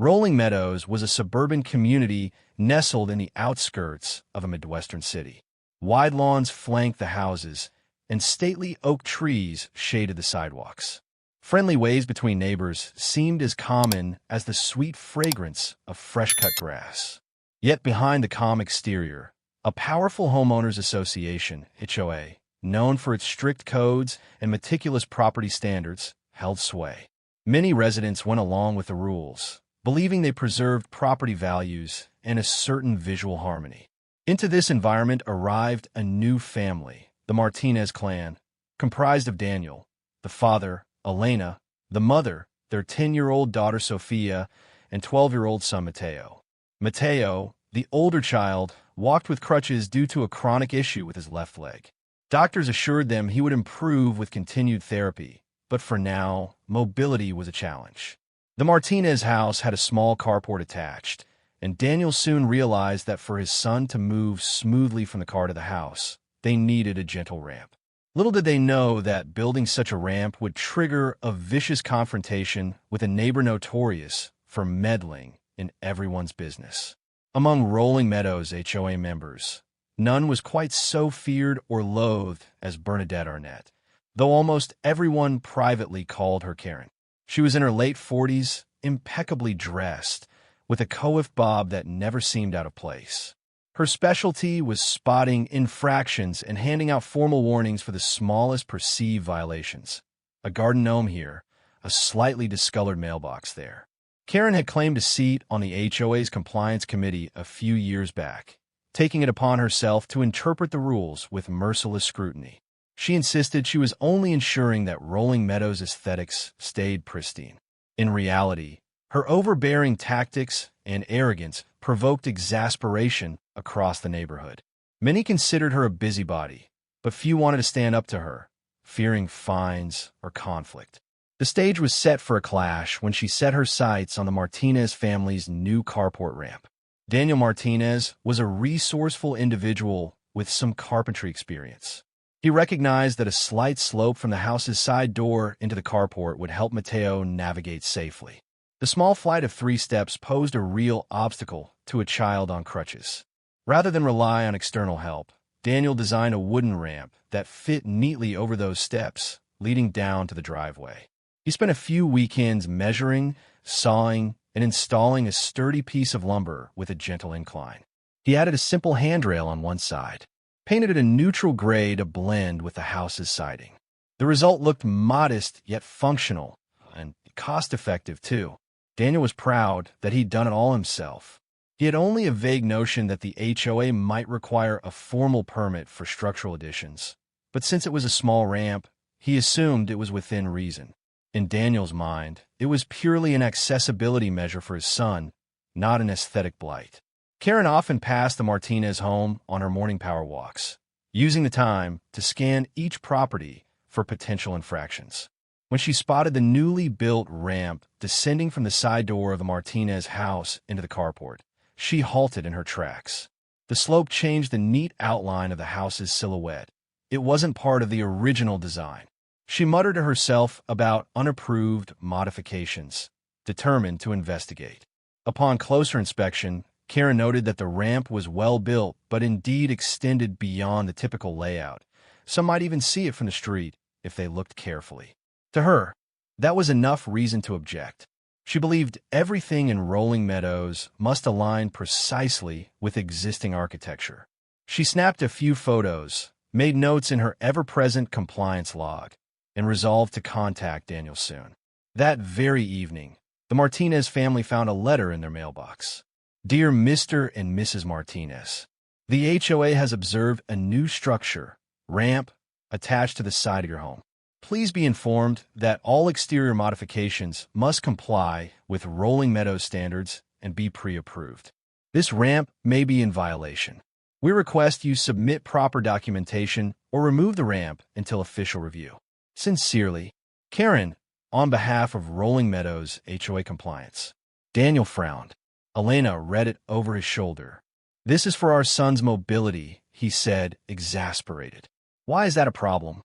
Rolling Meadows was a suburban community nestled in the outskirts of a Midwestern city. Wide lawns flanked the houses, and stately oak trees shaded the sidewalks. Friendly waves between neighbors seemed as common as the sweet fragrance of fresh-cut grass. Yet behind the calm exterior, a powerful homeowners association, HOA, known for its strict codes and meticulous property standards, held sway. Many residents went along with the rules, believing they preserved property values and a certain visual harmony. Into this environment arrived a new family, the Martinez clan, comprised of Daniel, the father, Elena, the mother, their 10-year-old daughter Sophia, and 12-year-old son Mateo. Mateo, the older child, walked with crutches due to a chronic issue with his left leg. Doctors assured them he would improve with continued therapy, but for now, mobility was a challenge. The Martinez house had a small carport attached, and Daniel soon realized that for his son to move smoothly from the car to the house, they needed a gentle ramp. Little did they know that building such a ramp would trigger a vicious confrontation with a neighbor notorious for meddling in everyone's business. Among Rolling Meadows HOA members, none was quite so feared or loathed as Bernadette Arnett, though almost everyone privately called her Karen. She was in her late 40s, impeccably dressed, with a coif bob that never seemed out of place. Her specialty was spotting infractions and handing out formal warnings for the smallest perceived violations. A garden gnome here, a slightly discolored mailbox there. Karen had claimed a seat on the HOA's compliance committee a few years back, taking it upon herself to interpret the rules with merciless scrutiny. She insisted she was only ensuring that Rolling Meadows' aesthetics stayed pristine. In reality, her overbearing tactics and arrogance provoked exasperation across the neighborhood. Many considered her a busybody, but few wanted to stand up to her, fearing fines or conflict. The stage was set for a clash when she set her sights on the Martinez family's new carport ramp. Daniel Martinez was a resourceful individual with some carpentry experience. He recognized that a slight slope from the house's side door into the carport would help Mateo navigate safely. The small flight of 3 steps posed a real obstacle to a child on crutches. Rather than rely on external help, Daniel designed a wooden ramp that fit neatly over those steps, leading down to the driveway. He spent a few weekends measuring, sawing, and installing a sturdy piece of lumber with a gentle incline. He added a simple handrail on one side, painted it a neutral gray to blend with the house's siding. The result looked modest yet functional, and cost-effective too. Daniel was proud that he'd done it all himself. He had only a vague notion that the HOA might require a formal permit for structural additions, but since it was a small ramp, he assumed it was within reason. In Daniel's mind, it was purely an accessibility measure for his son, not an aesthetic blight. Karen often passed the Martinez home on her morning power walks, using the time to scan each property for potential infractions. When she spotted the newly built ramp descending from the side door of the Martinez house into the carport, she halted in her tracks. The slope changed the neat outline of the house's silhouette. It wasn't part of the original design. She muttered to herself about unapproved modifications, determined to investigate. Upon closer inspection, Karen noted that the ramp was well built, but indeed extended beyond the typical layout. Some might even see it from the street if they looked carefully. To her, that was enough reason to object. She believed everything in Rolling Meadows must align precisely with existing architecture. She snapped a few photos, made notes in her ever-present compliance log, and resolved to contact Daniel soon. That very evening, the Martinez family found a letter in their mailbox. Dear Mr. and Mrs. Martinez, the HOA has observed a new structure, ramp, attached to the side of your home. Please be informed that all exterior modifications must comply with Rolling Meadows standards and be pre-approved. This ramp may be in violation. We request you submit proper documentation or remove the ramp until official review. Sincerely, Karen, on behalf of Rolling Meadows HOA Compliance. Daniel frowned. Elena read it over his shoulder. This is for our son's mobility, he said, exasperated. Why is that a problem?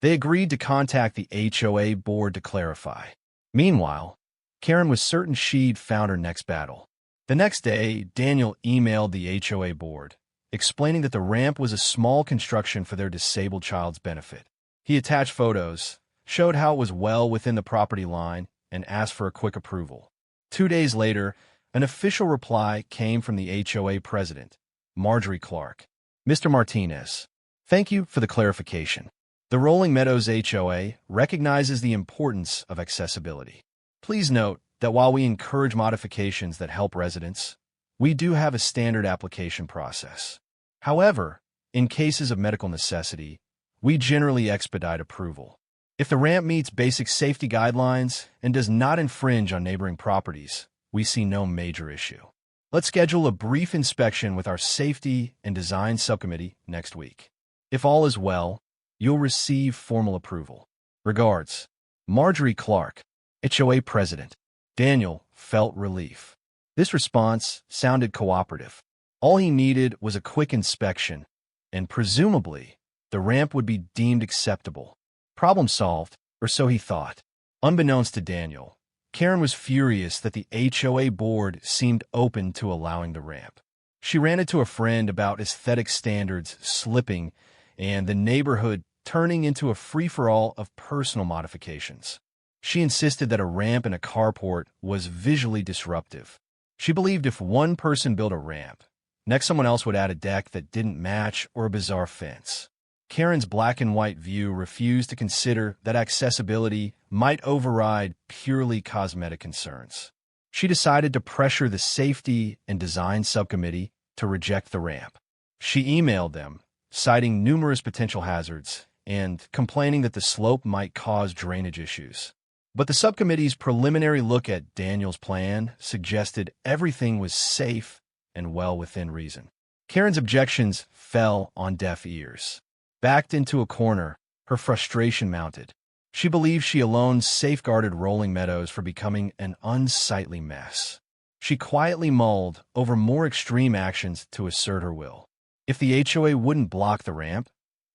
They agreed to contact the HOA board to clarify. Meanwhile, Karen was certain she'd found her next battle. The next day, Daniel emailed the HOA board, explaining that the ramp was a small construction for their disabled child's benefit. He attached photos, showed how it was well within the property line, and asked for a quick approval. 2 days later, an official reply came from the HOA president, Marjorie Clark. Mr. Martinez, thank you for the clarification. The Rolling Meadows HOA recognizes the importance of accessibility. Please note that while we encourage modifications that help residents, we do have a standard application process. However, in cases of medical necessity, we generally expedite approval. If the ramp meets basic safety guidelines and does not infringe on neighboring properties, we see no major issue. Let's schedule a brief inspection with our Safety and Design Subcommittee next week. If all is well, you'll receive formal approval. Regards, Marjorie Clark, HOA President. Daniel felt relief. This response sounded cooperative. All he needed was a quick inspection, and presumably, the ramp would be deemed acceptable. Problem solved, or so he thought. Unbeknownst to Daniel, Karen was furious that the HOA board seemed open to allowing the ramp. She ranted to a friend about aesthetic standards slipping and the neighborhood turning into a free-for-all of personal modifications. She insisted that a ramp and a carport was visually disruptive. She believed if one person built a ramp, next someone else would add a deck that didn't match or a bizarre fence. Karen's black and white view refused to consider that accessibility might override purely cosmetic concerns. She decided to pressure the Safety and Design Subcommittee to reject the ramp. She emailed them, citing numerous potential hazards and complaining that the slope might cause drainage issues. But the subcommittee's preliminary look at Daniel's plan suggested everything was safe and well within reason. Karen's objections fell on deaf ears. Backed into a corner, her frustration mounted. She believed she alone safeguarded Rolling Meadows from becoming an unsightly mess. She quietly mulled over more extreme actions to assert her will. If the HOA wouldn't block the ramp,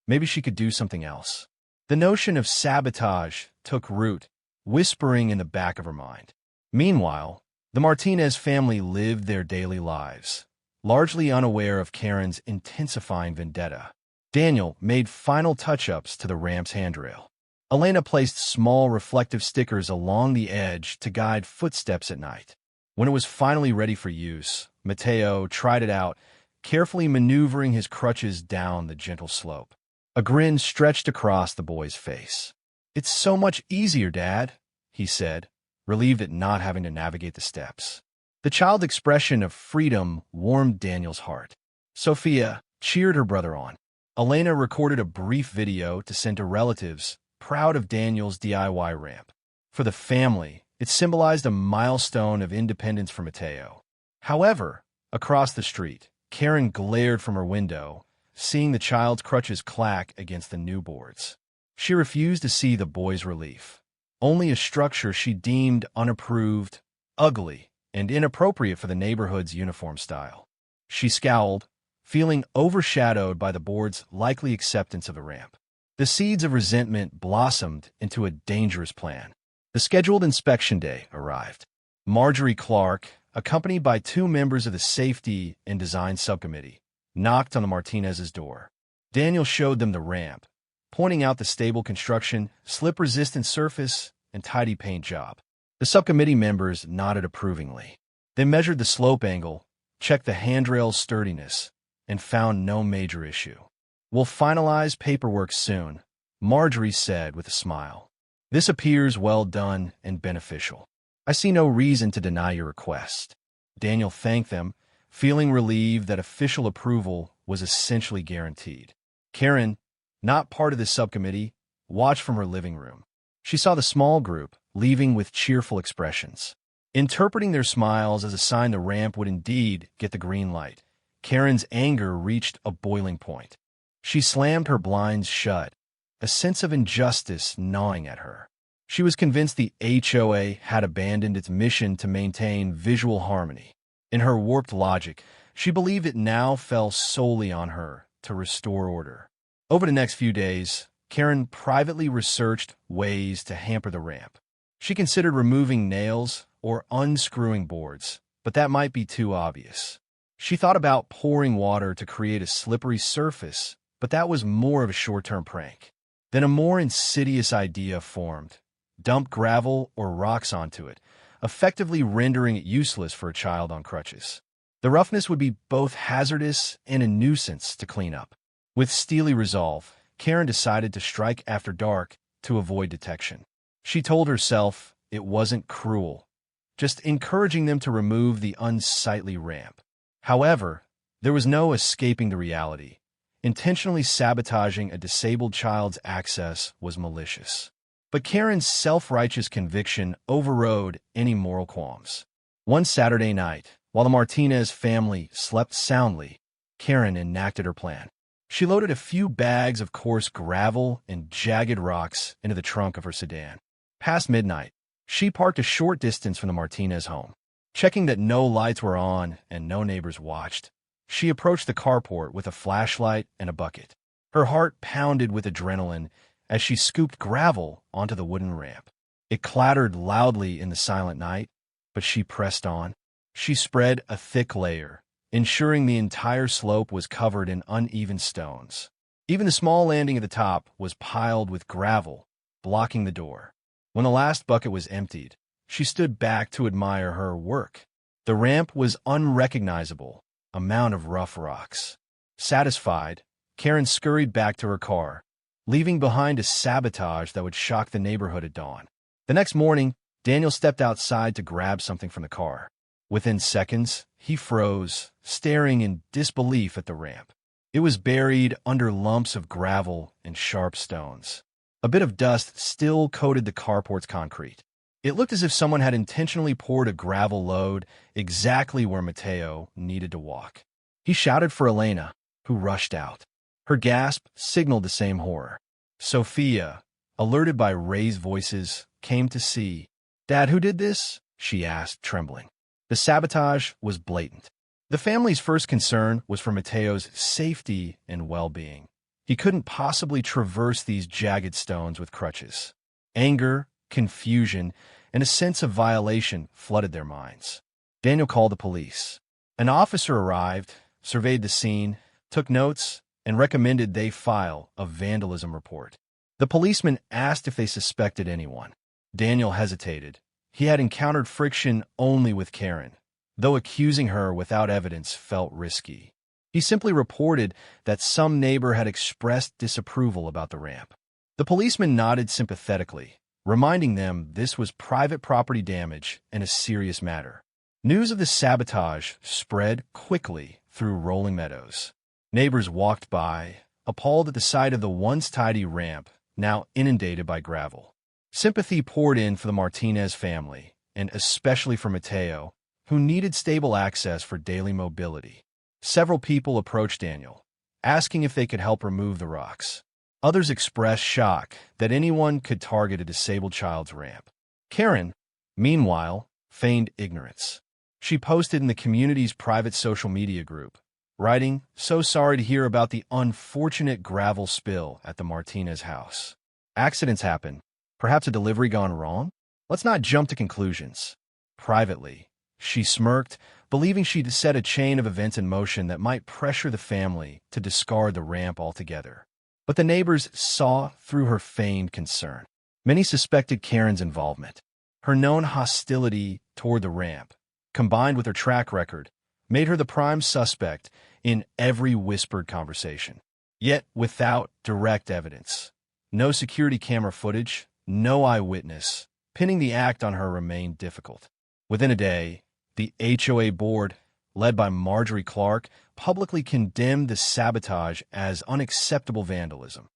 maybe she could do something else. The notion of sabotage took root, whispering in the back of her mind. Meanwhile, the Martinez family lived their daily lives, largely unaware of Karen's intensifying vendetta. Daniel made final touch-ups to the ramp's handrail. Elena placed small reflective stickers along the edge to guide footsteps at night. When it was finally ready for use, Mateo tried it out, carefully maneuvering his crutches down the gentle slope. A grin stretched across the boy's face. "It's so much easier, Dad," he said, relieved at not having to navigate the steps. The child's expression of freedom warmed Daniel's heart. Sophia cheered her brother on. Elena recorded a brief video to send to relatives, proud of Daniel's DIY ramp. For the family, it symbolized a milestone of independence for Mateo. However, across the street, Karen glared from her window, seeing the child's crutches clack against the new boards. She refused to see the boy's relief. Only a structure she deemed unapproved, ugly, and inappropriate for the neighborhood's uniform style. She scowled, feeling overshadowed by the board's likely acceptance of the ramp. The seeds of resentment blossomed into a dangerous plan. The scheduled inspection day arrived. Marjorie Clark, accompanied by 2 members of the Safety and Design Subcommittee, knocked on the Martinez's door. Daniel showed them the ramp, pointing out the stable construction, slip-resistant surface, and tidy paint job. The subcommittee members nodded approvingly. They measured the slope angle, checked the handrail's sturdiness, and found no major issue. "We'll finalize paperwork soon," Marjorie said with a smile. "This appears well done and beneficial. I see no reason to deny your request." Daniel thanked them, feeling relieved that official approval was essentially guaranteed. Karen, not part of the subcommittee, watched from her living room. She saw the small group leaving with cheerful expressions. Interpreting their smiles as a sign the ramp would indeed get the green light, Karen's anger reached a boiling point. She slammed her blinds shut, a sense of injustice gnawing at her. She was convinced the HOA had abandoned its mission to maintain visual harmony. In her warped logic, she believed it now fell solely on her to restore order. Over the next few days, Karen privately researched ways to hamper the ramp. She considered removing nails or unscrewing boards, but that might be too obvious. She thought about pouring water to create a slippery surface, but that was more of a short-term prank. Then a more insidious idea formed. Dump gravel or rocks onto it, effectively rendering it useless for a child on crutches. The roughness would be both hazardous and a nuisance to clean up. With steely resolve, Karen decided to strike after dark to avoid detection. She told herself it wasn't cruel, just encouraging them to remove the unsightly ramp. However, there was no escaping the reality. Intentionally sabotaging a disabled child's access was malicious. But Karen's self-righteous conviction overrode any moral qualms. One Saturday night, while the Martinez family slept soundly, Karen enacted her plan. She loaded a few bags of coarse gravel and jagged rocks into the trunk of her sedan. Past midnight, she parked a short distance from the Martinez home. Checking that no lights were on and no neighbors watched, she approached the carport with a flashlight and a bucket. Her heart pounded with adrenaline as she scooped gravel onto the wooden ramp. It clattered loudly in the silent night, but she pressed on. She spread a thick layer, ensuring the entire slope was covered in uneven stones. Even the small landing at the top was piled with gravel, blocking the door. When the last bucket was emptied, she stood back to admire her work. The ramp was unrecognizable, a mound of rough rocks. Satisfied, Karen scurried back to her car, leaving behind a sabotage that would shock the neighborhood at dawn. The next morning, Daniel stepped outside to grab something from the car. Within seconds, he froze, staring in disbelief at the ramp. It was buried under lumps of gravel and sharp stones. A bit of dust still coated the carport's concrete. It looked as if someone had intentionally poured a gravel load exactly where Mateo needed to walk. He shouted for Elena, who rushed out. Her gasp signaled the same horror. Sophia, alerted by raised voices, came to see. "Dad, who did this?" she asked, trembling. The sabotage was blatant. The family's first concern was for Mateo's safety and well-being. He couldn't possibly traverse these jagged stones with crutches. Anger, confusion, and a sense of violation flooded their minds. Daniel called the police. An officer arrived, surveyed the scene, took notes, and recommended they file a vandalism report. The policeman asked if they suspected anyone. Daniel hesitated. He had encountered friction only with Karen, though accusing her without evidence felt risky. He simply reported that some neighbor had expressed disapproval about the ramp. The policeman nodded sympathetically, reminding them this was private property damage and a serious matter. News of the sabotage spread quickly through rolling meadows. Neighbors walked by, appalled at the sight of the once tidy ramp, now inundated by gravel. Sympathy poured in for the Martinez family, and especially for Mateo, who needed stable access for daily mobility. Several people approached Daniel, asking if they could help remove the rocks. Others expressed shock that anyone could target a disabled child's ramp. Karen, meanwhile, feigned ignorance. She posted in the community's private social media group, writing, "So sorry to hear about the unfortunate gravel spill at the Martinez house. Accidents happen. Perhaps a delivery gone wrong? Let's not jump to conclusions." Privately, she smirked, believing she'd set a chain of events in motion that might pressure the family to discard the ramp altogether. But the neighbors saw through her feigned concern. Many suspected Karen's involvement. Her known hostility toward the ramp, combined with her track record, made her the prime suspect in every whispered conversation. Yet without direct evidence. No security camera footage, no eyewitness. Pinning the act on her remained difficult. Within a day, the HOA board, led by Marjorie Clark, publicly condemned the sabotage as unacceptable vandalism.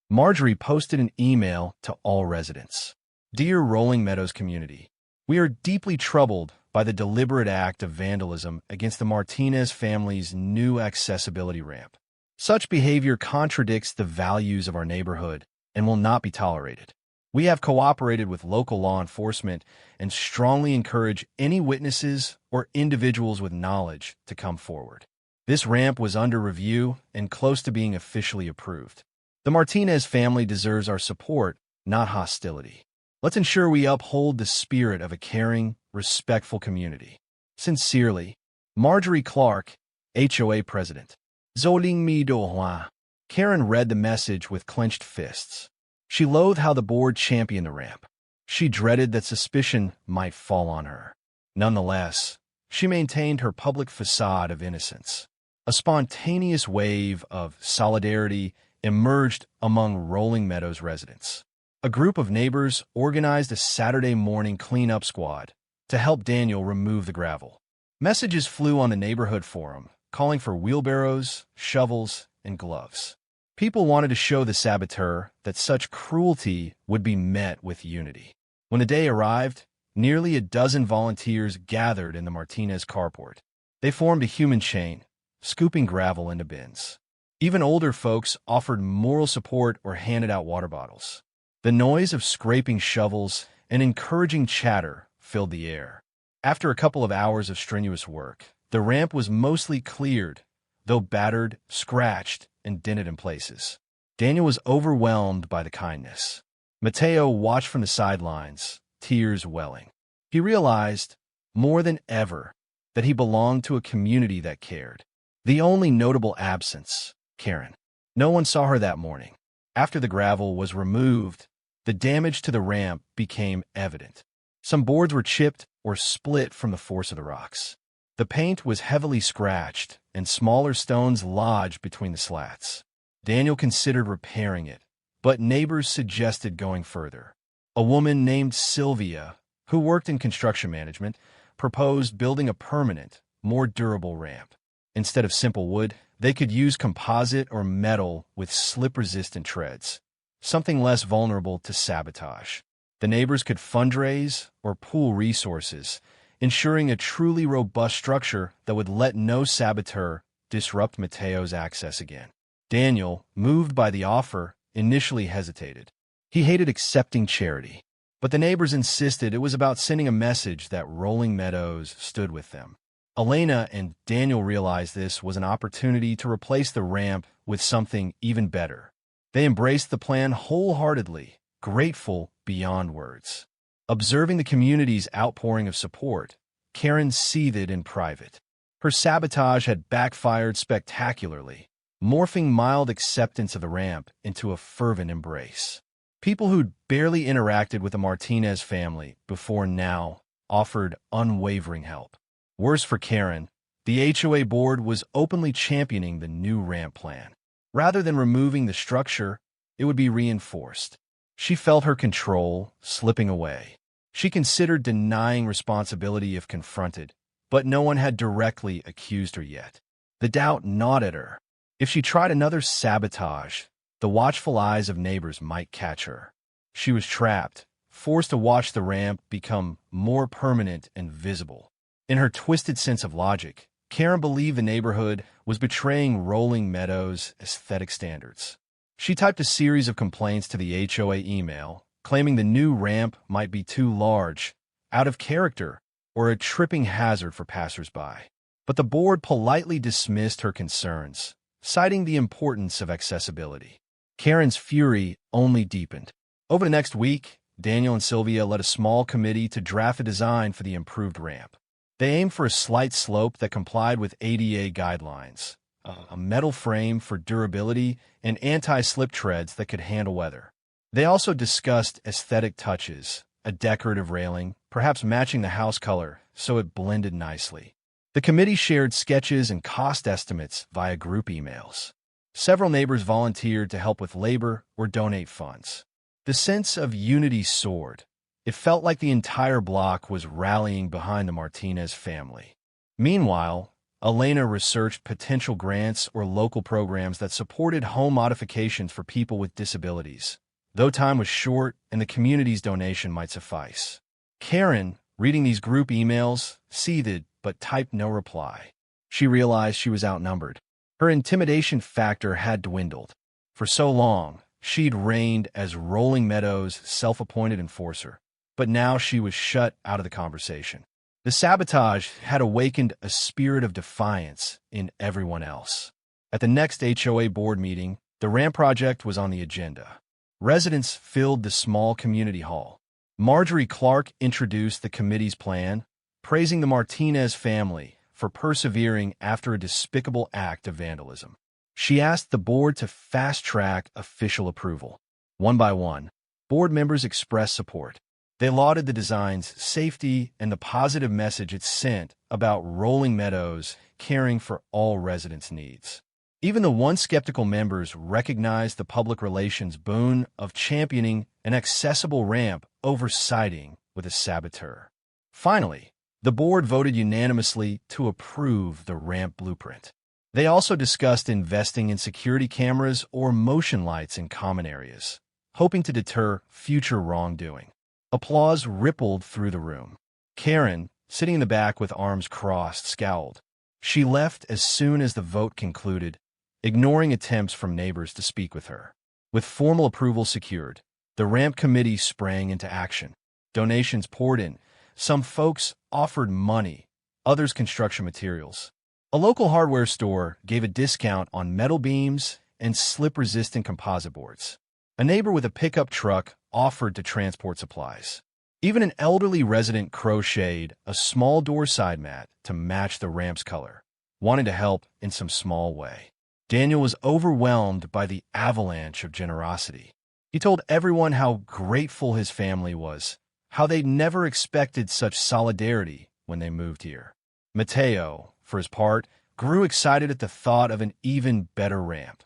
Marjorie posted an email to all residents. "Dear Rolling Meadows community, we are deeply troubled by the deliberate act of vandalism against the Martinez family's new accessibility ramp. Such behavior contradicts the values of our neighborhood and will not be tolerated. We have cooperated with local law enforcement and strongly encourage any witnesses or individuals with knowledge to come forward. This ramp was under review and close to being officially approved. The Martinez family deserves our support, not hostility." Let's ensure we uphold the spirit of a caring, respectful community. Sincerely, Marjorie Clark, HOA President. Zoling mi do hua. Karen read the message with clenched fists. She loathed how the board championed the ramp. She dreaded that suspicion might fall on her. Nonetheless, she maintained her public facade of innocence. A spontaneous wave of solidarity emerged among Rolling Meadows residents. A group of neighbors organized a Saturday morning cleanup squad to help Daniel remove the gravel. Messages flew on the neighborhood forum, calling for wheelbarrows, shovels, and gloves. People wanted to show the saboteur that such cruelty would be met with unity. When the day arrived, nearly a dozen volunteers gathered in the Martinez carport. They formed a human chain, scooping gravel into bins. Even older folks offered moral support or handed out water bottles. The noise of scraping shovels and encouraging chatter filled the air. After a couple of hours of strenuous work, the ramp was mostly cleared, though battered, scratched, and dented in places. Daniel was overwhelmed by the kindness. Mateo watched from the sidelines, tears welling. He realized, more than ever, that he belonged to a community that cared. The only notable absence, Karen. No one saw her that morning. After the gravel was removed, the damage to the ramp became evident. Some boards were chipped or split from the force of the rocks. The paint was heavily scratched, and smaller stones lodged between the slats. Daniel considered repairing it, but neighbors suggested going further. A woman named Sylvia, who worked in construction management, proposed building a permanent, more durable ramp. Instead of simple wood, they could use composite or metal with slip-resistant treads, something less vulnerable to sabotage. The neighbors could fundraise or pool resources, ensuring a truly robust structure that would let no saboteur disrupt Mateo's access again. Daniel, moved by the offer, initially hesitated. He hated accepting charity, but the neighbors insisted it was about sending a message that Rolling Meadows stood with them. Elena and Daniel realized this was an opportunity to replace the ramp with something even better. They embraced the plan wholeheartedly, grateful beyond words. Observing the community's outpouring of support, Karen seethed in private. Her sabotage had backfired spectacularly, morphing mild acceptance of the ramp into a fervent embrace. People who'd barely interacted with the Martinez family before now offered unwavering help. Worse for Karen, the HOA board was openly championing the new ramp plan. Rather than removing the structure, it would be reinforced. She felt her control slipping away. She considered denying responsibility if confronted, but no one had directly accused her yet. The doubt gnawed at her. If she tried another sabotage, the watchful eyes of neighbors might catch her. She was trapped, forced to watch the ramp become more permanent and visible. In her twisted sense of logic, Karen believed the neighborhood was betraying Rolling Meadows' aesthetic standards. She typed a series of complaints to the HOA email, claiming the new ramp might be too large, out of character, or a tripping hazard for passersby. But the board politely dismissed her concerns, citing the importance of accessibility. Karen's fury only deepened. Over the next week, Daniel and Sylvia led a small committee to draft a design for the improved ramp. They aimed for a slight slope that complied with ADA guidelines, a metal frame for durability, and anti-slip treads that could handle weather. They also discussed aesthetic touches, a decorative railing, perhaps matching the house color so it blended nicely. The committee shared sketches and cost estimates via group emails. Several neighbors volunteered to help with labor or donate funds. The sense of unity soared. It felt like the entire block was rallying behind the Martinez family. Meanwhile, Elena researched potential grants or local programs that supported home modifications for people with disabilities, though time was short and the community's donation might suffice. Karen, reading these group emails, seethed but typed no reply. She realized she was outnumbered. Her intimidation factor had dwindled. For so long, she'd reigned as Rolling Meadows' self-appointed enforcer, but now she was shut out of the conversation. The sabotage had awakened a spirit of defiance in everyone else. At the next HOA board meeting, the ramp project was on the agenda. Residents filled the small community hall. Marjorie Clark introduced the committee's plan, praising the Martinez family for persevering after a despicable act of vandalism. She asked the board to fast-track official approval. One by one, board members expressed support. They lauded the design's safety and the positive message it sent about Rolling Meadows caring for all residents' needs. Even the once skeptical members recognized the public relations boon of championing an accessible ramp over siding with a saboteur. Finally, the board voted unanimously to approve the ramp blueprint. They also discussed investing in security cameras or motion lights in common areas, hoping to deter future wrongdoing. Applause rippled through the room. Karen, sitting in the back with arms crossed, scowled. She left as soon as the vote concluded, ignoring attempts from neighbors to speak with her. With formal approval secured, the ramp committee sprang into action. Donations poured in. Some folks offered money, others construction materials. A local hardware store gave a discount on metal beams and slip-resistant composite boards. A neighbor with a pickup truck offered to transport supplies. Even an elderly resident crocheted a small door side mat to match the ramp's color, wanting to help in some small way. Daniel was overwhelmed by the avalanche of generosity. He told everyone how grateful his family was, how they'd never expected such solidarity when they moved here. Mateo, for his part, grew excited at the thought of an even better ramp,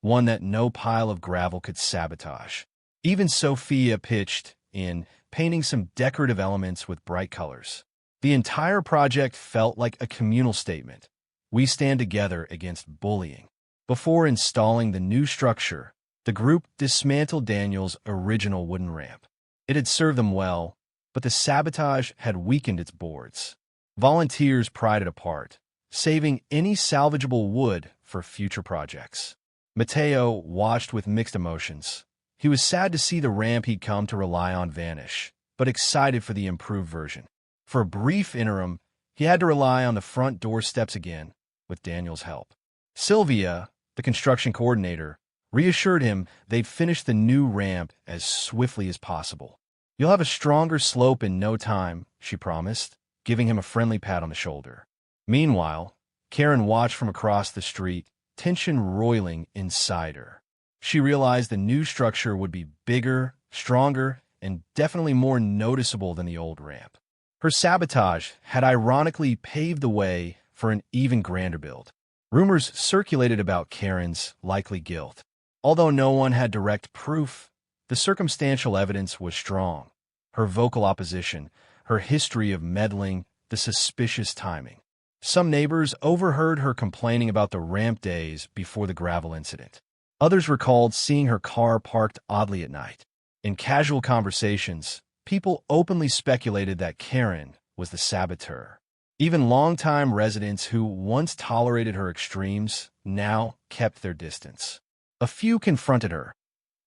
one that no pile of gravel could sabotage. Even Sophia pitched in, painting some decorative elements with bright colors. The entire project felt like a communal statement. We stand together against bullying. Before installing the new structure, the group dismantled Daniel's original wooden ramp. It had served them well, but the sabotage had weakened its boards. Volunteers pried it apart, saving any salvageable wood for future projects. Mateo watched with mixed emotions. He was sad to see the ramp he'd come to rely on vanish, but excited for the improved version. For a brief interim, he had to rely on the front door steps again, with Daniel's help. Sylvia, the construction coordinator, reassured him they'd finish the new ramp as swiftly as possible. "You'll have a stronger slope in no time," she promised, giving him a friendly pat on the shoulder. Meanwhile, Karen watched from across the street, tension roiling inside her. She realized the new structure would be bigger, stronger, and definitely more noticeable than the old ramp. Her sabotage had ironically paved the way for an even grander build. Rumors circulated about Karen's likely guilt. Although no one had direct proof, the circumstantial evidence was strong. Her vocal opposition, her history of meddling, the suspicious timing. Some neighbors overheard her complaining about the ramp days before the gravel incident. Others recalled seeing her car parked oddly at night. In casual conversations, people openly speculated that Karen was the saboteur. Even longtime residents who once tolerated her extremes now kept their distance. A few confronted her.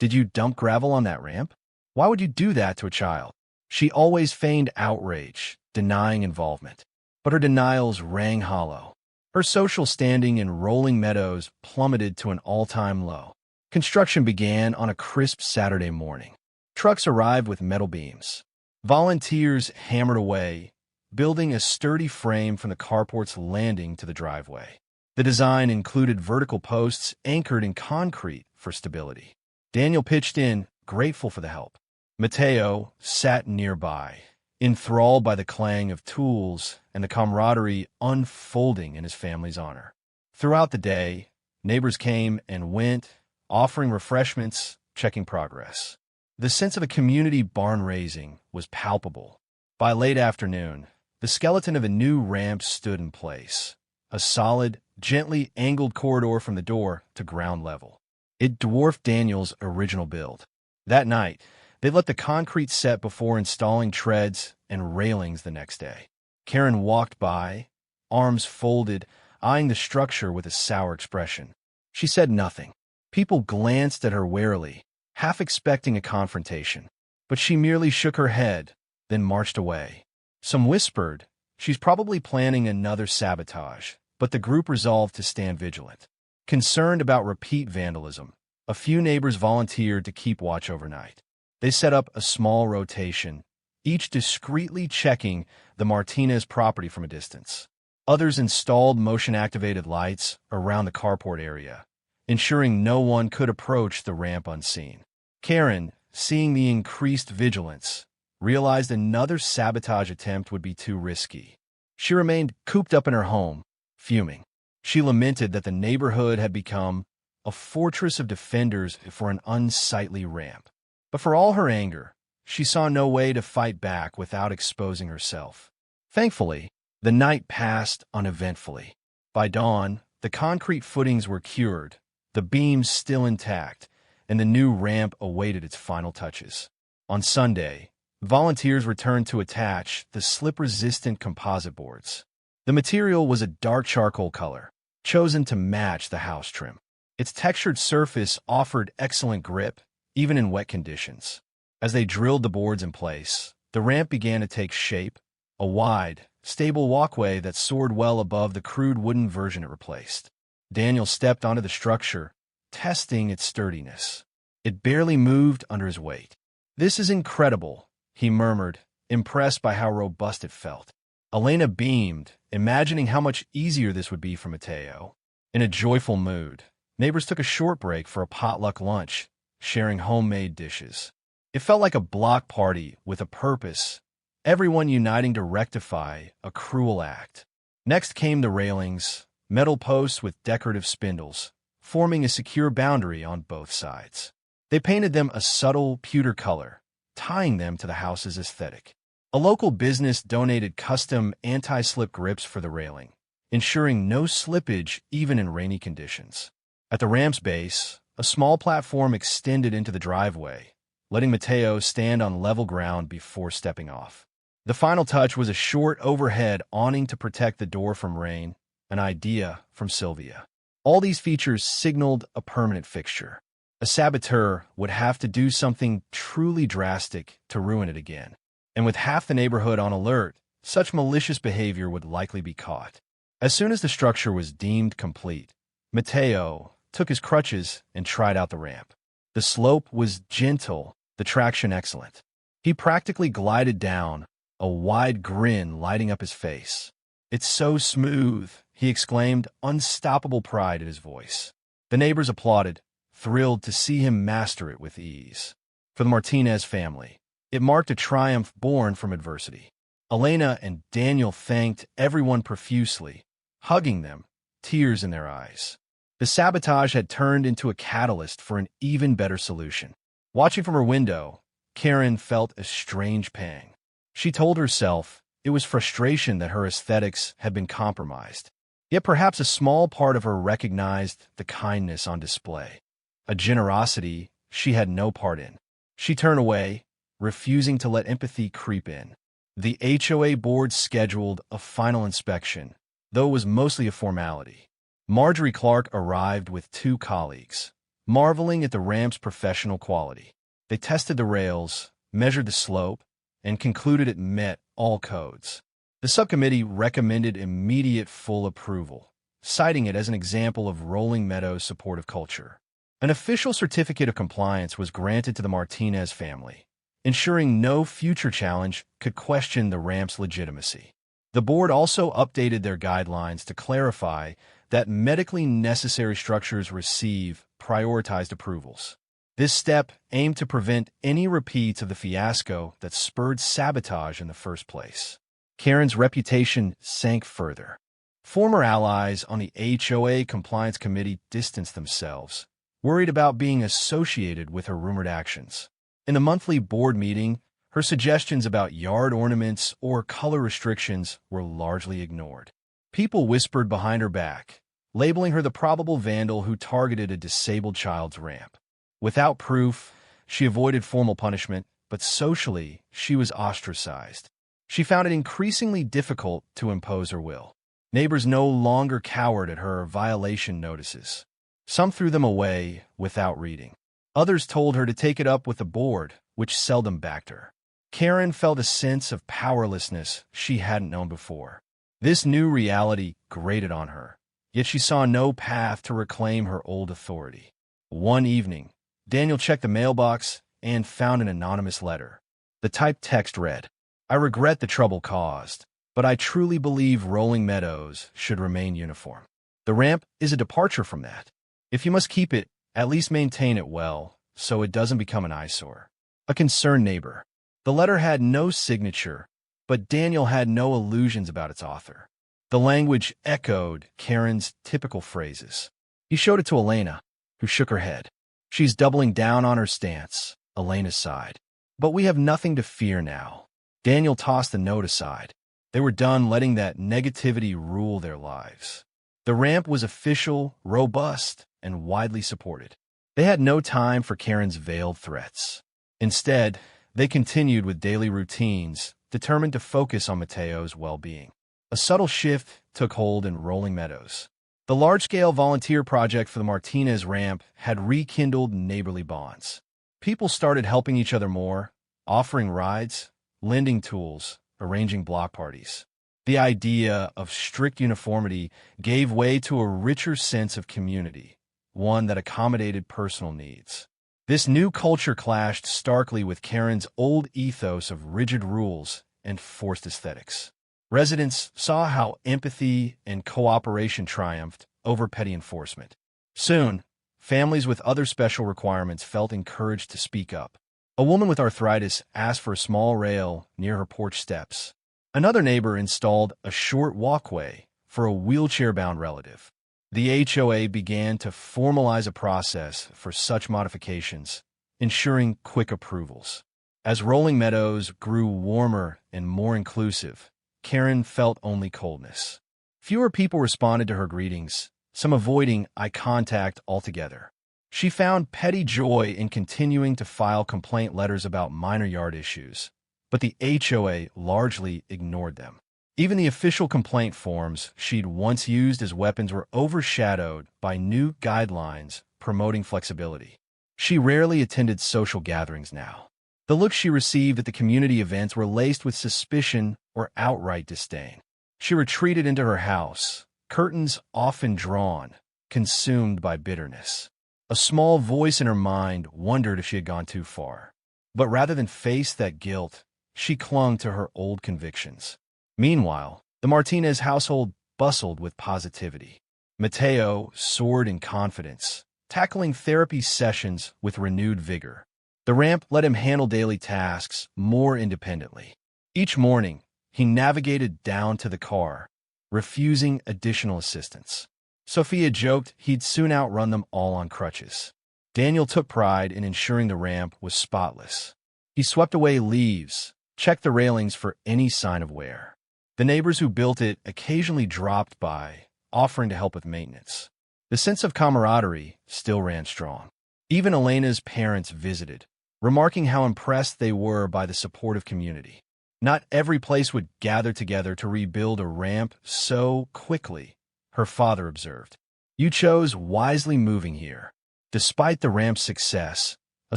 "Did you dump gravel on that ramp? Why would you do that to a child?" She always feigned outrage, denying involvement. But her denials rang hollow. Her social standing in Rolling Meadows plummeted to an all-time low. Construction began on a crisp Saturday morning. Trucks arrived with metal beams. Volunteers hammered away, building a sturdy frame from the carport's landing to the driveway. The design included vertical posts anchored in concrete for stability. Daniel pitched in, grateful for the help. Mateo sat nearby, enthralled by the clang of tools and the camaraderie unfolding in his family's honor. Throughout the day, neighbors came and went, offering refreshments, checking progress. The sense of a community barn-raising was palpable. By late afternoon, the skeleton of a new ramp stood in place, a solid, gently angled corridor from the door to ground level. It dwarfed Daniel's original build. That night, they let the concrete set before installing treads and railings the next day. Karen walked by, arms folded, eyeing the structure with a sour expression. She said nothing. People glanced at her warily, half expecting a confrontation. But she merely shook her head, then marched away. Some whispered, "She's probably planning another sabotage," but the group resolved to stand vigilant. Concerned about repeat vandalism, a few neighbors volunteered to keep watch overnight. They set up a small rotation, each discreetly checking the Martinez property from a distance. Others installed motion-activated lights around the carport area, ensuring no one could approach the ramp unseen. Karen, seeing the increased vigilance, realized another sabotage attempt would be too risky. She remained cooped up in her home, fuming. She lamented that the neighborhood had become a fortress of defenders for an unsightly ramp. But for all her anger, she saw no way to fight back without exposing herself. Thankfully, the night passed uneventfully. By dawn, the concrete footings were cured, the beams still intact, and the new ramp awaited its final touches. On Sunday, volunteers returned to attach the slip-resistant composite boards. The material was a dark charcoal color, chosen to match the house trim. Its textured surface offered excellent grip, even in wet conditions. As they drilled the boards in place, the ramp began to take shape, a wide, stable walkway that soared well above the crude wooden version it replaced. Daniel stepped onto the structure, testing its sturdiness. It barely moved under his weight. "This is incredible," he murmured, impressed by how robust it felt. Elena beamed, imagining how much easier this would be for Mateo. In a joyful mood, neighbors took a short break for a potluck lunch, sharing homemade dishes. It felt like a block party with a purpose, everyone uniting to rectify a cruel act. Next came the railings, metal posts with decorative spindles, forming a secure boundary on both sides. They painted them a subtle pewter color, tying them to the house's aesthetic. A local business donated custom anti-slip grips for the railing, ensuring no slippage even in rainy conditions. At the ramp's base, a small platform extended into the driveway, letting Mateo stand on level ground before stepping off. The final touch was a short overhead awning to protect the door from rain, an idea from Sylvia. All these features signaled a permanent fixture. A saboteur would have to do something truly drastic to ruin it again. And with half the neighborhood on alert, such malicious behavior would likely be caught. As soon as the structure was deemed complete, Mateo took his crutches and tried out the ramp. The slope was gentle, the traction excellent. He practically glided down, a wide grin lighting up his face. "It's so smooth," he exclaimed, unstoppable pride in his voice. The neighbors applauded, thrilled to see him master it with ease. For the Martinez family, it marked a triumph born from adversity. Elena and Daniel thanked everyone profusely, hugging them, tears in their eyes. The sabotage had turned into a catalyst for an even better solution. Watching from her window, Karen felt a strange pang. She told herself it was frustration that her aesthetics had been compromised. Yet perhaps a small part of her recognized the kindness on display, a generosity she had no part in. She turned away, refusing to let empathy creep in. The HOA board scheduled a final inspection, though it was mostly a formality. Marjorie Clark arrived with 2 colleagues, marveling at the ramp's professional quality. They tested the rails, measured the slope, and concluded it met all codes. The subcommittee recommended immediate full approval, citing it as an example of Rolling Meadows' supportive culture. An official certificate of compliance was granted to the Martinez family, ensuring no future challenge could question the ramp's legitimacy. The board also updated their guidelines to clarify that medically necessary structures receive prioritized approvals. This step aimed to prevent any repeats of the fiasco that spurred sabotage in the first place. Karen's reputation sank further. Former allies on the HOA Compliance Committee distanced themselves, worried about being associated with her rumored actions. In the monthly board meeting, her suggestions about yard ornaments or color restrictions were largely ignored. People whispered behind her back, labeling her the probable vandal who targeted a disabled child's ramp. Without proof, she avoided formal punishment, but socially, she was ostracized. She found it increasingly difficult to impose her will. Neighbors no longer cowered at her violation notices. Some threw them away without reading. Others told her to take it up with the board, which seldom backed her. Karen felt a sense of powerlessness she hadn't known before. This new reality grated on her, yet she saw no path to reclaim her old authority. One evening, Daniel checked the mailbox and found an anonymous letter. The typed text read, "I regret the trouble caused, but I truly believe Rolling Meadows should remain uniform. The ramp is a departure from that. If you must keep it, at least maintain it well, so it doesn't become an eyesore. A concerned neighbor." The letter had no signature, but Daniel had no illusions about its author. The language echoed Karen's typical phrases. He showed it to Elena, who shook her head. "She's doubling down on her stance," Elena sighed. "But we have nothing to fear now." Daniel tossed the note aside. They were done letting that negativity rule their lives. The ramp was official, robust, and widely supported. They had no time for Karen's veiled threats. Instead, they continued with daily routines, determined to focus on Mateo's well-being. A subtle shift took hold in Rolling Meadows. The large-scale volunteer project for the Martinez ramp had rekindled neighborly bonds. People started helping each other more, offering rides, lending tools, arranging block parties. The idea of strict uniformity gave way to a richer sense of community, one that accommodated personal needs. This new culture clashed starkly with Karen's old ethos of rigid rules and forced aesthetics. Residents saw how empathy and cooperation triumphed over petty enforcement. Soon, families with other special requirements felt encouraged to speak up. A woman with arthritis asked for a small rail near her porch steps. Another neighbor installed a short walkway for a wheelchair-bound relative. The HOA began to formalize a process for such modifications, ensuring quick approvals. As Rolling Meadows grew warmer and more inclusive, Karen felt only coldness. Fewer people responded to her greetings, some avoiding eye contact altogether. She found petty joy in continuing to file complaint letters about minor yard issues, but the HOA largely ignored them. Even the official complaint forms she'd once used as weapons were overshadowed by new guidelines promoting flexibility. She rarely attended social gatherings now. The looks she received at the community events were laced with suspicion or outright disdain. She retreated into her house, curtains often drawn, consumed by bitterness. A small voice in her mind wondered if she had gone too far. But rather than face that guilt, she clung to her old convictions. Meanwhile, the Martinez household bustled with positivity. Mateo soared in confidence, tackling therapy sessions with renewed vigor. The ramp let him handle daily tasks more independently. Each morning, he navigated down to the car, refusing additional assistance. Sophia joked he'd soon outrun them all on crutches. Daniel took pride in ensuring the ramp was spotless. He swept away leaves, checked the railings for any sign of wear. The neighbors who built it occasionally dropped by, offering to help with maintenance. The sense of camaraderie still ran strong. Even Elena's parents visited, remarking how impressed they were by the supportive community. Not every place would gather together to rebuild a ramp so quickly, her father observed. "You chose wisely moving here." Despite the ramp's success, a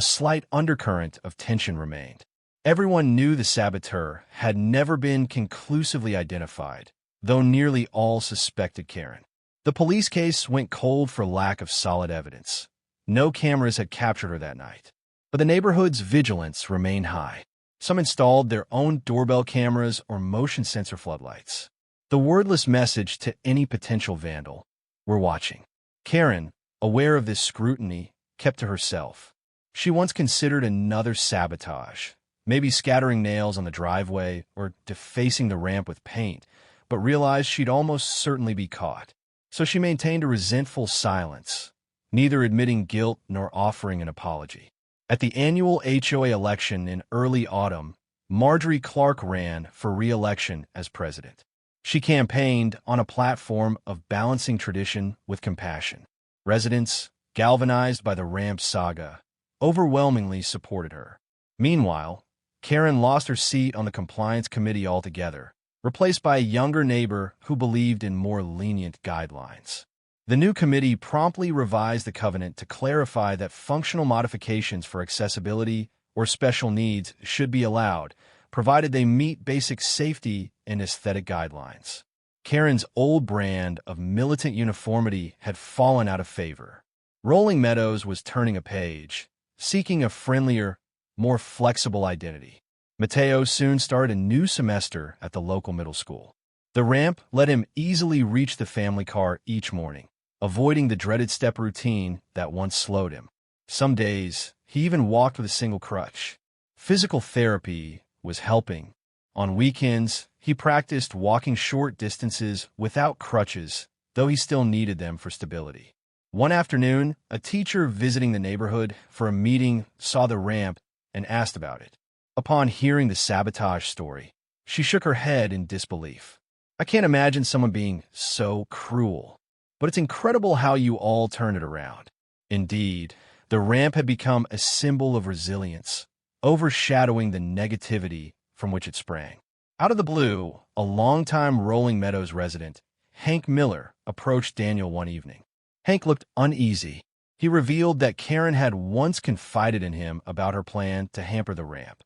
slight undercurrent of tension remained. Everyone knew the saboteur had never been conclusively identified, though nearly all suspected Karen. The police case went cold for lack of solid evidence. No cameras had captured her that night. But the neighborhood's vigilance remained high. Some installed their own doorbell cameras or motion sensor floodlights. The wordless message to any potential vandal: "We're watching." Karen, aware of this scrutiny, kept to herself. She once considered another sabotage, maybe scattering nails on the driveway or defacing the ramp with paint, but realized she'd almost certainly be caught. So she maintained a resentful silence, neither admitting guilt nor offering an apology. At the annual HOA election in early autumn, Marjorie Clark ran for re-election as president. She campaigned on a platform of balancing tradition with compassion. Residents, galvanized by the ramp saga, overwhelmingly supported her. Meanwhile, Karen lost her seat on the compliance committee altogether, replaced by a younger neighbor who believed in more lenient guidelines. The new committee promptly revised the covenant to clarify that functional modifications for accessibility or special needs should be allowed, provided they meet basic safety and aesthetic guidelines. Karen's old brand of militant uniformity had fallen out of favor. Rolling Meadows was turning a page, seeking a friendlier, more flexible identity. Mateo soon started a new semester at the local middle school. The ramp let him easily reach the family car each morning, avoiding the dreaded step routine that once slowed him. Some days, he even walked with a single crutch. Physical therapy was helping. On weekends, he practiced walking short distances without crutches, though he still needed them for stability. One afternoon, a teacher visiting the neighborhood for a meeting saw the ramp and asked about it. Upon hearing the Sabotage story, she shook her head in disbelief. I can't imagine someone being so cruel, but it's incredible how you all turned it around. Indeed, the ramp had become a symbol of resilience, overshadowing the negativity from which it sprang. Out of the blue, a longtime Rolling Meadows resident, Hank Miller, approached Daniel one evening. Hank looked uneasy. He revealed that Karen had once confided in him about her plan to hamper the ramp,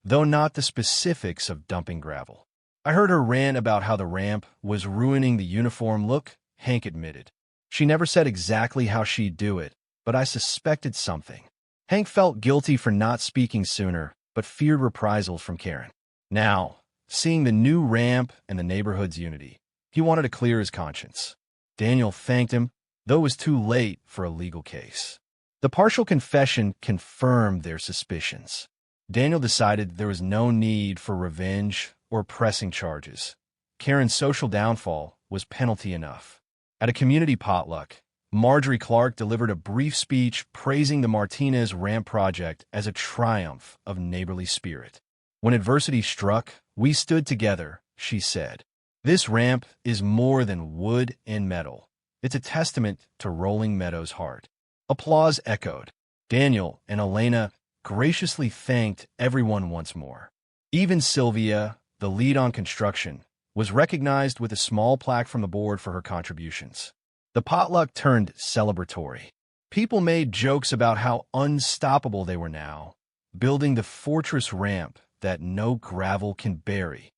though not the specifics of dumping gravel. I heard her rant about how the ramp was ruining the uniform look, Hank admitted. She never said exactly how she'd do it, but I suspected something. Hank felt guilty for not speaking sooner, but feared reprisals from Karen. Now, seeing the new ramp and the neighborhood's unity, he wanted to clear his conscience. Daniel thanked him, though it was too late for a legal case. The partial confession confirmed their suspicions. Daniel decided there was no need for revenge or pressing charges. Karen's social downfall was penalty enough. At a community potluck, Marjorie Clark delivered a brief speech praising the Martinez Ramp project as a triumph of neighborly spirit. When adversity struck, we stood together, she said. This ramp is more than wood and metal. It's a testament to Rolling Meadows' heart. Applause echoed. Daniel and Elena graciously thanked everyone once more. Even Sylvia, the lead on construction, was recognized with a small plaque from the board for her contributions. The potluck turned celebratory. People made jokes about how unstoppable they were now, building the fortress ramp that no gravel can bury.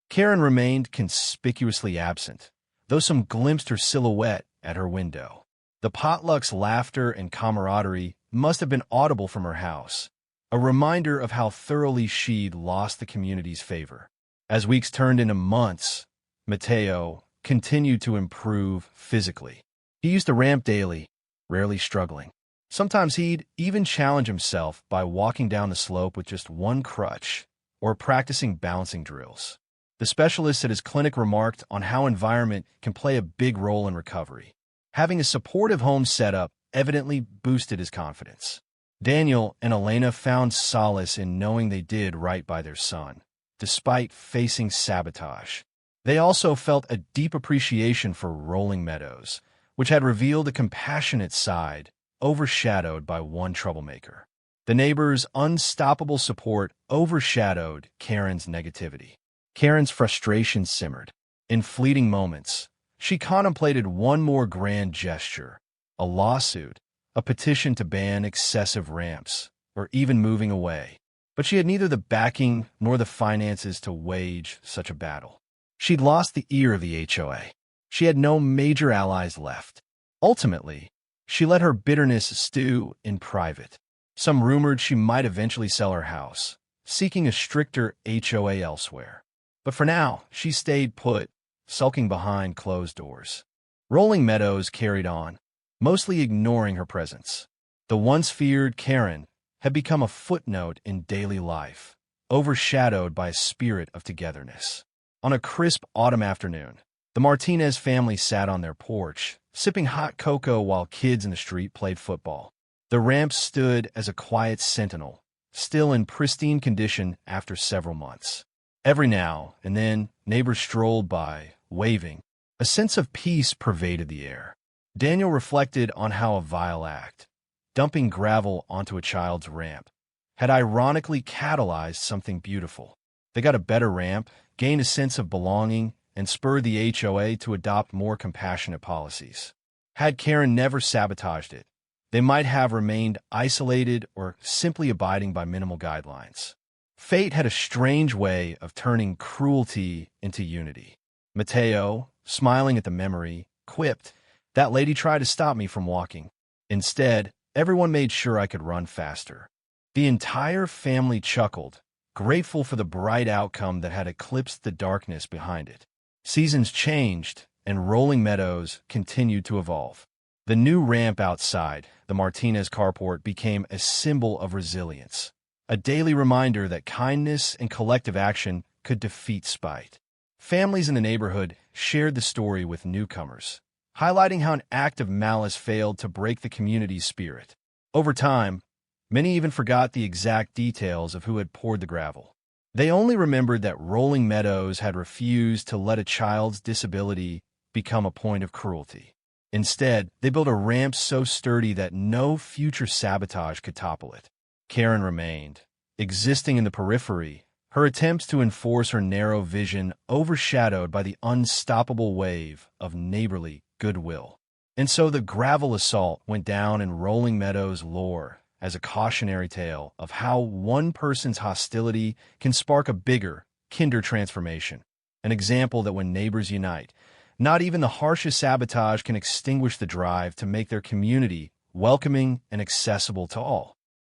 Karen remained conspicuously absent, though some glimpsed her silhouette at her window. The potluck's laughter and camaraderie must have been audible from her house, a reminder of how thoroughly she'd lost the community's favor. As weeks turned into months, Mateo continued to improve physically. He used the ramp daily, rarely struggling. Sometimes he'd even challenge himself by walking down the slope with just one crutch or practicing balancing drills. The specialist at his clinic remarked on how environment can play a big role in recovery. Having a supportive home setup evidently boosted his confidence. Daniel and Elena found solace in knowing they did right by their son, despite facing sabotage. They also felt a deep appreciation for Rolling Meadows, which had revealed a compassionate side, overshadowed by one troublemaker. The neighbors' unstoppable support overshadowed Karen's negativity. Karen's frustration simmered. In fleeting moments, she contemplated one more grand gesture, a lawsuit, a petition to ban excessive ramps, or even moving away. But she had neither the backing nor the finances to wage such a battle. She'd lost the ear of the HOA. She had no major allies left. Ultimately, she let her bitterness stew in private. Some rumored she might eventually sell her house, seeking a stricter HOA elsewhere. But for now, she stayed put, sulking behind closed doors. Rolling Meadows carried on, mostly ignoring her presence. The once feared Karen had become a footnote in daily life, overshadowed by a spirit of togetherness. On a crisp autumn afternoon, the Martinez family sat on their porch, sipping hot cocoa while kids in the street played football. The ramp stood as a quiet sentinel, still in pristine condition after several months. Every now and then, neighbors strolled by, waving. A sense of peace pervaded the air. Daniel reflected on how a vile act, dumping gravel onto a child's ramp, had ironically catalyzed something beautiful. They got a better ramp, gained a sense of belonging, and spurred the HOA to adopt more compassionate policies. Had Karen never sabotaged it, they might have remained isolated or simply abiding by minimal guidelines. Fate had a strange way of turning cruelty into unity. Mateo, smiling at the memory, quipped, "That lady tried to stop me from walking. Instead, everyone made sure I could run faster." The entire family chuckled, grateful for the bright outcome that had eclipsed the darkness behind it. Seasons changed, and Rolling Meadows continued to evolve. The new ramp outside the Martinez Carport became a symbol of resilience, a daily reminder that kindness and collective action could defeat spite. Families in the neighborhood shared the story with newcomers, highlighting how an act of malice failed to break the community's spirit. Over time, many even forgot the exact details of who had poured the gravel. They only remembered that Rolling Meadows had refused to let a child's disability become a point of cruelty. Instead, they built a ramp so sturdy that no future sabotage could topple it. Karen remained, existing in the periphery, her attempts to enforce her narrow vision overshadowed by the unstoppable wave of neighborly goodwill. And so the gravel assault went down in Rolling Meadows' lore as a cautionary tale of how one person's hostility can spark a bigger, kinder transformation. An example that when neighbors unite, not even the harshest sabotage can extinguish the drive to make their community welcoming and accessible to all.